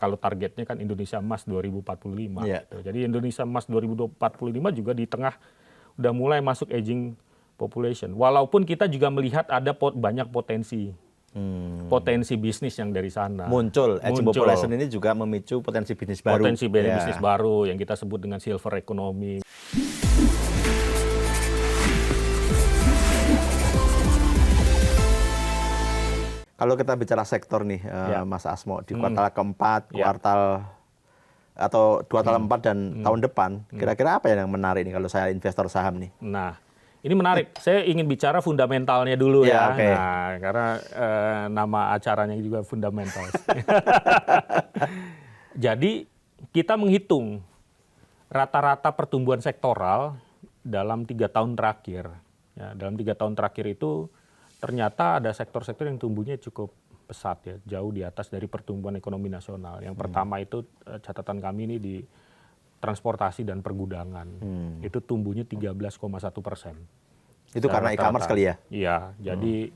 kalau targetnya kan Indonesia Emas 2045. Iya. Gitu. Jadi Indonesia Emas 2045 juga di tengah udah mulai masuk aging population. Walaupun kita juga melihat ada banyak potensi bisnis yang dari sana. Muncul, aging population ini juga memicu potensi bisnis baru. Potensi bisnis baru yang kita sebut dengan silver economy. Kalau kita bicara sektor nih, Mas Asmo, di kuartal keempat, kuartal atau kuartal 4 dan tahun depan, kira-kira apa yang menarik nih kalau saya investor saham nih? Nah, ini menarik. Saya ingin bicara fundamentalnya dulu ya. Okay. Nah, karena nama acaranya juga fundamental. Jadi kita menghitung rata-rata pertumbuhan sektoral dalam 3 tahun terakhir. Ya, dalam 3 tahun terakhir itu ternyata ada sektor-sektor yang tumbuhnya cukup pesat ya, jauh di atas dari pertumbuhan ekonomi nasional. Yang pertama itu catatan kami ini di transportasi dan pergudangan. Itu tumbuhnya 13,1%. Itu karena e-commerce kali ya? Iya, jadi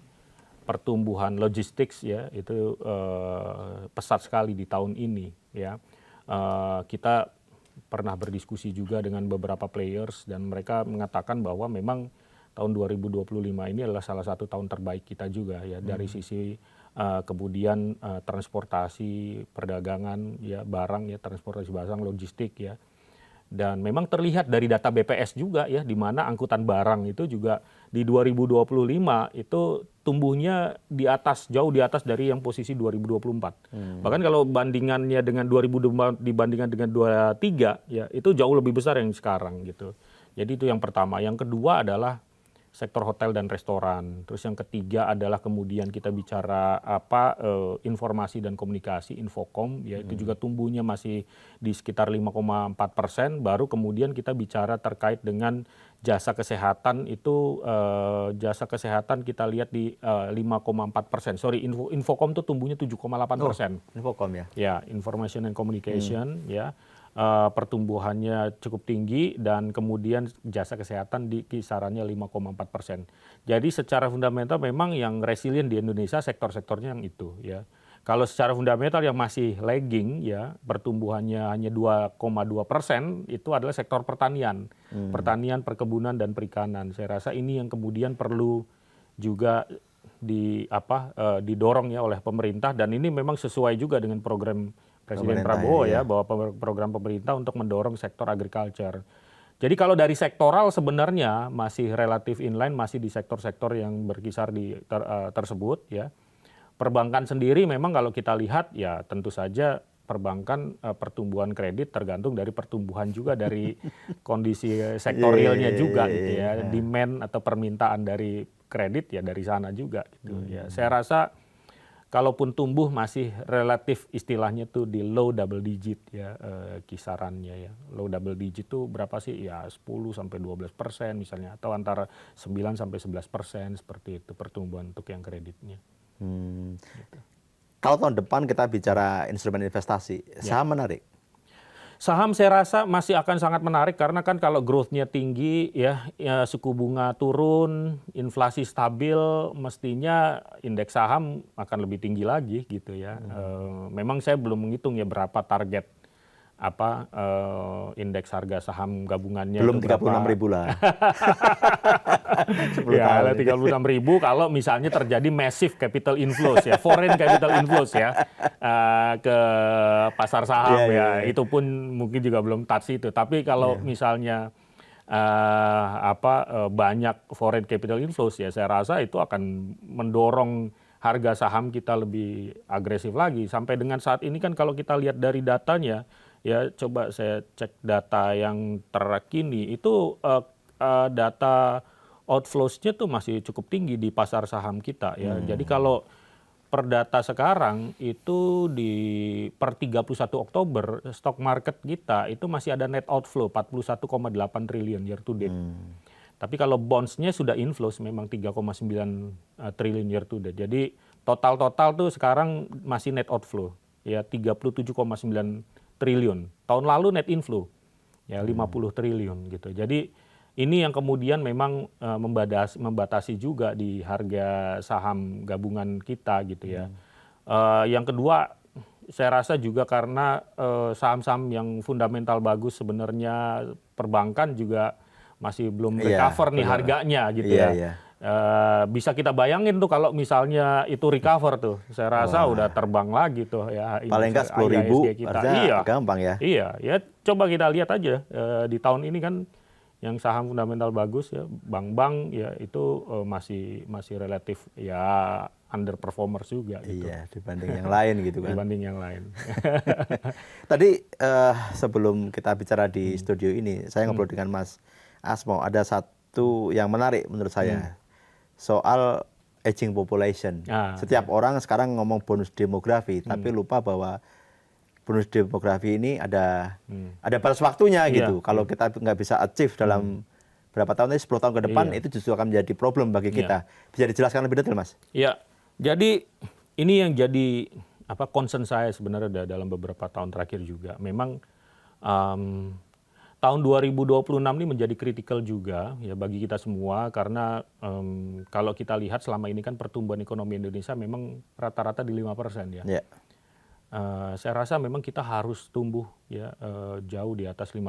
pertumbuhan logistik ya itu pesat sekali di tahun ini ya. Kita pernah berdiskusi juga dengan beberapa players dan mereka mengatakan bahwa memang tahun 2025 ini adalah salah satu tahun terbaik kita juga ya dari sisi kemudian transportasi, perdagangan ya barang ya, transportasi barang, logistik ya. Dan memang terlihat dari data BPS juga ya, di mana angkutan barang itu juga di 2025 itu tumbuhnya jauh di atas dari yang posisi 2024. Bahkan kalau bandingannya dengan 2024 dibandingkan dengan 2023 ya itu jauh lebih besar yang sekarang gitu. Jadi itu yang pertama. Yang kedua adalah sektor hotel dan restoran. Terus yang ketiga adalah kemudian kita bicara informasi dan komunikasi, Infocom, ya itu juga tumbuhnya masih di sekitar 5,4%. Baru kemudian kita bicara terkait dengan jasa kesehatan itu jasa kesehatan kita lihat di 5,4%. Sorry, Infocom itu tumbuhnya 7,8%. Infocom ya? Ya, Information and Communication ya. Pertumbuhannya cukup tinggi dan kemudian jasa kesehatan di kisarannya 5,4%. Jadi secara fundamental memang yang resilient di Indonesia sektor-sektornya yang itu ya. Kalau secara fundamental yang masih lagging ya pertumbuhannya hanya 2,2% itu adalah sektor pertanian. Pertanian, perkebunan dan perikanan. Saya rasa ini yang kemudian perlu juga didorong ya oleh pemerintah dan ini memang sesuai juga dengan program Presiden Prabowo ya, bahwa program pemerintah untuk mendorong sektor agriculture. Jadi kalau dari sektoral sebenarnya masih relatif inline, masih di sektor-sektor yang berkisar di tersebut ya. Perbankan sendiri memang kalau kita lihat ya tentu saja perbankan pertumbuhan kredit tergantung dari pertumbuhan juga dari kondisi sektorialnya juga gitu ya. Demand atau permintaan dari kredit ya dari sana juga gitu ya. Saya rasa kalaupun tumbuh masih relatif istilahnya tuh di low double digit ya kisarannya ya. Low double digit tuh berapa sih? Ya 10-12% misalnya atau antara 9-11% seperti itu pertumbuhan untuk yang kreditnya. Gitu. Kalau tahun depan kita bicara instrumen investasi, saham menarik? Saham saya rasa masih akan sangat menarik karena kan kalau growth-nya tinggi ya suku bunga turun, inflasi stabil, mestinya indeks saham akan lebih tinggi lagi gitu ya. Memang saya belum menghitung ya berapa target indeks harga saham gabungannya. Belum 36.000 lah. Ya, 36.000 kalau misalnya terjadi massive capital inflows ya, foreign capital inflows ya ke pasar saham itu pun mungkin juga belum touch itu. Tapi kalau misalnya banyak foreign capital inflows ya, saya rasa itu akan mendorong harga saham kita lebih agresif lagi. Sampai dengan saat ini kan kalau kita lihat dari datanya ya, coba saya cek data yang terkini itu data outflows-nya tuh masih cukup tinggi di pasar saham kita ya. Jadi kalau per data sekarang itu per 31 Oktober stock market kita itu masih ada net outflow 41,8 triliun year to date. Tapi kalau bonds-nya sudah inflows memang 3,9 triliun year to date. Jadi total tuh sekarang masih net outflow ya 37,9 triliun. Tahun lalu net inflow ya 50 triliun gitu. Jadi ini yang kemudian memang membatasi juga di harga saham gabungan kita gitu ya. Yang kedua saya rasa juga karena saham-saham yang fundamental bagus sebenarnya perbankan juga masih belum recover nih harganya gitu ya. Bisa kita bayangin tuh kalau misalnya itu recover tuh, saya rasa udah terbang lagi tuh ya. Paling nggak 10.000 kita. harusnya gampang ya. Iya, ya coba kita lihat aja di tahun ini kan yang saham fundamental bagus ya, bank-bank ya itu masih relatif ya underperformers juga gitu. Iya, dibanding yang lain gitu kan. Dibanding yang lain. Tadi sebelum kita bicara di studio ini, saya ngobrol dengan Mas Asmo, ada satu yang menarik menurut saya. Soal aging population. Setiap orang sekarang ngomong bonus demografi, tapi lupa bahwa bonus demografi ini ada batas waktunya gitu. Kalau kita nggak bisa achieve dalam berapa tahun, 10 tahun ke depan, itu justru akan menjadi problem bagi kita. Bisa dijelaskan lebih detail, Mas? Iya, jadi ini yang jadi concern saya sebenarnya dalam beberapa tahun terakhir juga. Memang tahun 2026 ini menjadi kritikal juga ya bagi kita semua karena kalau kita lihat selama ini kan pertumbuhan ekonomi Indonesia memang rata-rata di 5% ya. Yeah. Saya rasa memang kita harus tumbuh ya jauh di atas 5%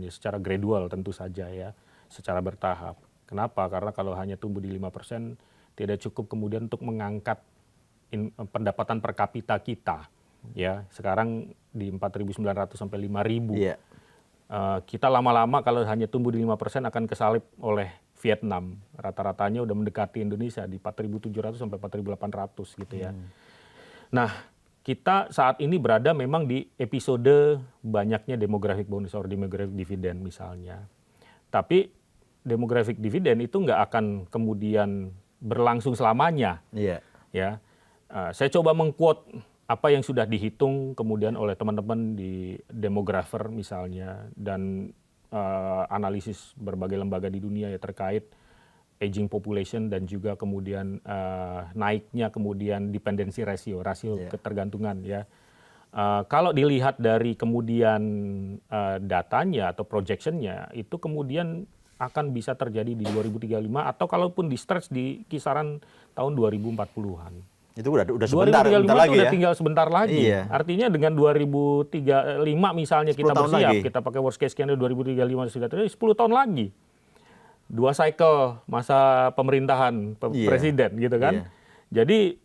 ya secara gradual tentu saja ya, secara bertahap. Kenapa? Karena kalau hanya tumbuh di 5% tidak cukup kemudian untuk mengangkat pendapatan per kapita kita ya. Sekarang di 4.900 sampai 5.000. Yeah. Kita lama-lama kalau hanya tumbuh di 5% akan kesalip oleh Vietnam. Rata-ratanya udah mendekati Indonesia di 4.700 sampai 4.800 gitu ya. Nah, kita saat ini berada memang di episode banyaknya demographic bonus atau demographic dividend misalnya. Tapi demographic dividend itu nggak akan kemudian berlangsung selamanya. Iya. Ya, saya coba meng-quote apa yang sudah dihitung kemudian oleh teman-teman di demografer misalnya dan analisis berbagai lembaga di dunia ya terkait aging population dan juga kemudian naiknya kemudian dependency rasio ketergantungan ya. Kalau dilihat dari kemudian datanya atau projectionnya itu kemudian akan bisa terjadi di 2035 atau kalaupun di stretch di kisaran tahun 2040-an. Itu udah sebentar lagi udah ya. tinggal sebentar lagi. Iya. Artinya dengan 2035 misalnya kita bersiap, kita pakai worst case scenario 2035 sudah terjadi 10 tahun lagi. 2 cycle masa pemerintahan presiden gitu kan. Iya. Jadi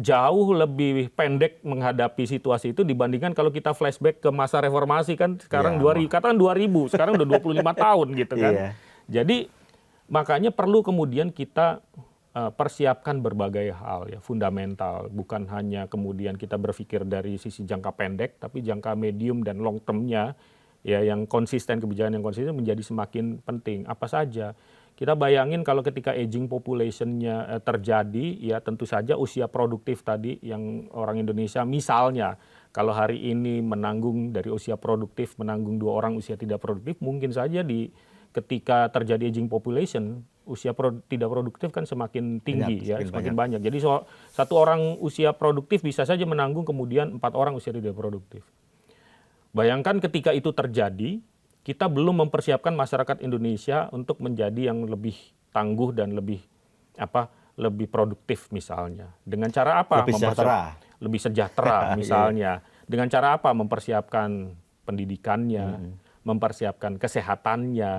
jauh lebih pendek menghadapi situasi itu dibandingkan kalau kita flashback ke masa reformasi kan sekarang 2000, katakan 2000, sekarang udah 25 tahun gitu kan. Iya. Jadi makanya perlu kemudian kita persiapkan berbagai hal ya fundamental, bukan hanya kemudian kita berpikir dari sisi jangka pendek tapi jangka medium dan long termnya ya yang konsisten, kebijakan yang konsisten menjadi semakin penting. Apa saja kita bayangin kalau ketika aging population-nya terjadi ya tentu saja usia produktif tadi yang orang Indonesia misalnya kalau hari ini menanggung dari usia produktif menanggung 2 orang usia tidak produktif, mungkin saja ketika terjadi aging population usia tidak produktif kan semakin tinggi ya, semakin banyak. Jadi satu orang usia produktif bisa saja menanggung kemudian 4 orang usia tidak produktif. Bayangkan ketika itu terjadi, kita belum mempersiapkan masyarakat Indonesia untuk menjadi yang lebih tangguh dan lebih produktif misalnya. Dengan cara apa? Lebih sejahtera misalnya. Dengan cara apa? Mempersiapkan pendidikannya, mempersiapkan kesehatannya,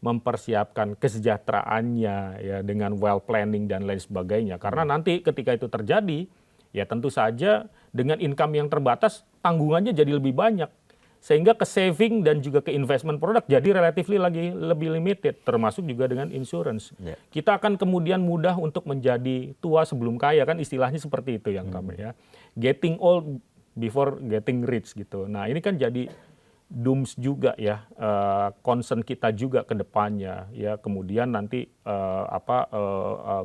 mempersiapkan kesejahteraannya ya dengan well planning dan lain sebagainya. Karena nanti ketika itu terjadi, ya tentu saja dengan income yang terbatas tanggungannya jadi lebih banyak. Sehingga ke saving dan juga ke investment produk jadi relatively lagi lebih limited, termasuk juga dengan insurance. Kita akan kemudian mudah untuk menjadi tua sebelum kaya, kan istilahnya seperti itu yang kami ya. Getting old before getting rich gitu. Nah ini kan jadi dooms juga ya, concern kita juga ke depannya ya, kemudian nanti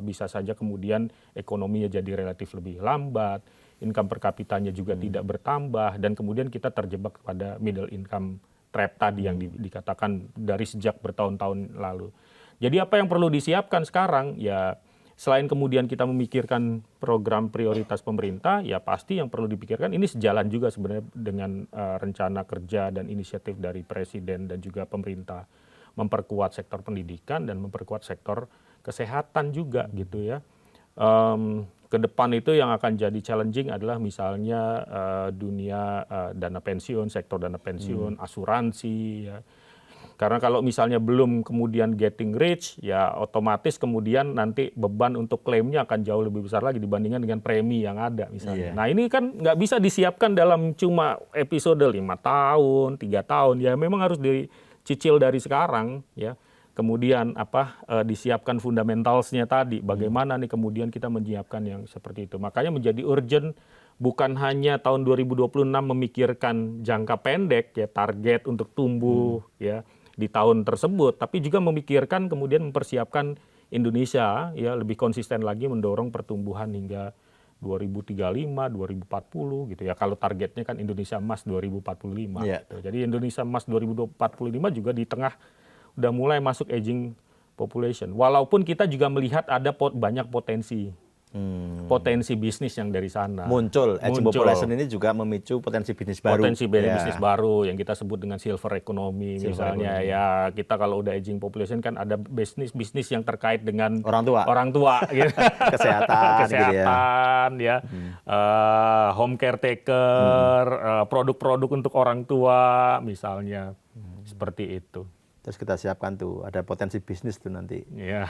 bisa saja kemudian ekonominya jadi relatif lebih lambat, income per kapitanya juga tidak bertambah, dan kemudian kita terjebak pada middle income trap tadi yang dikatakan dari sejak bertahun-tahun lalu. Jadi apa yang perlu disiapkan sekarang ya, selain kemudian kita memikirkan program prioritas pemerintah, ya pasti yang perlu dipikirkan ini sejalan juga sebenarnya dengan rencana kerja dan inisiatif dari Presiden dan juga pemerintah. Memperkuat sektor pendidikan dan memperkuat sektor kesehatan juga gitu ya. ke depan itu yang akan jadi challenging adalah misalnya dunia dana pensiun, sektor dana pensiun, asuransi ya. Karena kalau misalnya belum kemudian getting rich, ya otomatis kemudian nanti beban untuk klaimnya akan jauh lebih besar lagi dibandingkan dengan premi yang ada misalnya. Nah ini kan nggak bisa disiapkan dalam cuma episode 5 tahun, 3 tahun. Ya memang harus dicicil dari sekarang ya. Kemudian disiapkan fundamentalsnya tadi. Bagaimana nih kemudian kita menyiapkan yang seperti itu. Makanya menjadi urgent bukan hanya tahun 2026 memikirkan jangka pendek ya target untuk tumbuh ya di tahun tersebut, tapi juga memikirkan kemudian mempersiapkan Indonesia ya lebih konsisten lagi mendorong pertumbuhan hingga 2035, 2040 gitu ya. Kalau targetnya kan Indonesia Emas 2045 gitu. Jadi Indonesia Emas 2045 juga di tengah udah mulai masuk aging population. Walaupun kita juga melihat ada banyak potensi bisnis yang dari sana. Muncul. Aging population ini juga memicu potensi bisnis baru. Potensi bisnis baru yang kita sebut dengan silver economy misalnya. Ya kita kalau udah aging population kan ada bisnis yang terkait dengan orang tua gitu. Kesehatan ya. Home caretaker, produk-produk untuk orang tua misalnya. Seperti itu. Terus kita siapkan tuh ada potensi bisnis tuh nanti. Iya.